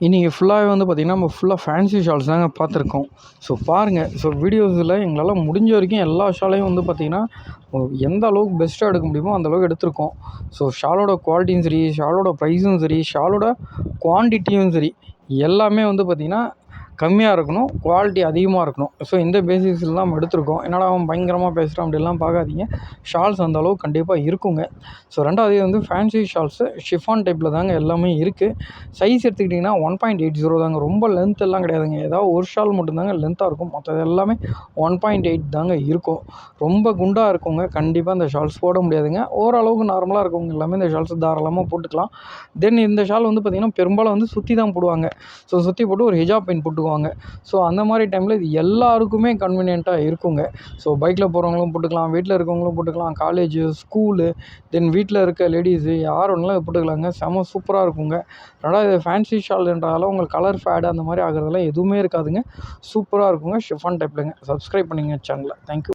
இன்றைக்கி ஃபுல்லாகவே வந்து பார்த்திங்கன்னா நம்ம ஃபுல்லாக ஃபேன்சி ஷால்ஸ் தாங்க பார்த்துருக்கோம். ஸோ பாருங்கள், ஸோ வீடியோஸில் எங்களால் முடிஞ்ச வரைக்கும் எல்லா ஷாலையும் வந்து பார்த்திங்கன்னா எந்த அளவுக்கு பெஸ்ட்டாக எடுக்க முடியுமோ அந்த அளவுக்கு எடுத்திருக்கோம். ஸோ ஷாலோட குவாலிட்டியும் சரி, ஷாலோட ப்ரைஸும் சரி, ஷாலோட குவான்டிட்டியும் சரி, எல்லாமே வந்து பார்த்திங்கன்னா கம்மியாக இருக்கணும், குவாலிட்டி அதிகமாக இருக்கணும். ஸோ இந்த பேசிஸில் தான் நம்ம எடுத்திருக்கோம். என்னடா அவன் பயங்கரமாக பேசுகிறான் அப்படிலாம் பார்க்காதீங்க. ஷால்ஸ் அந்த அளவுக்கு கண்டிப்பாக இருக்குங்க. ஸோ ரெண்டாவது வந்து ஃபேன்சி ஷால்ஸு ஷிஃபான் டைப்பில் தாங்க எல்லாமே இருக்குது. சைஸ் எடுத்துக்கிட்டிங்கன்னா 1.80 தாங்க. ரொம்ப லென்த் எல்லாம் கிடையாதுங்க. ஏதாவது ஒரு ஷால் மட்டும்தாங்க லென்த்தாக இருக்கும். மற்றது எல்லாமே 1.8 தாங்க இருக்கும். ரொம்ப குண்டாக இருக்கவங்க கண்டிப்பாக இந்த ஷால்ஸ் போட முடியாதுங்க. ஓரளவுக்கு நார்மலாக இருக்கவங்க எல்லாமே இந்த ஷால்ஸ் தாராளமாக போட்டுக்கலாம். தென் இந்த ஷால் வந்து பார்த்திங்கன்னா பெரும்பாலும் வந்து சுற்றி தான் போடுவாங்க. ஸோ சுற்றி போட்டு ஒரு ஹிஜாப் பின் போட்டுக்குவாங்க. ஸோ அந்த மாதிரி டைமில் இது எல்லாருக்குமே கன்வீனியண்ட்டாக இருக்குங்க. ஸோ பைக்கில் போகிறவங்களும் போட்டுக்கலாம், வீட்டில் இருக்கவங்களும் போட்டுக்கலாம், காலேஜு, ஸ்கூலு, தென் வீட்டில் இருக்க லேடிஸு யார் வேணாலும் போட்டுக்கலாங்க. செம சூப்பராக இருக்குங்க. ரெண்டாவது ஃபேன்சி ஷால்ன்றதால உங்களுக்கு கலர் ஃபேடு அந்த மாதிரி ஆகிறதெல்லாம் எதுவுமே இருக்காதுங்க. சூப்பராக இருக்குங்க. ஷிஃபான் டைப்லங்க. சப்ஸ்கிரைப் பண்ணிங்க சேனலை. தேங்க்யூ.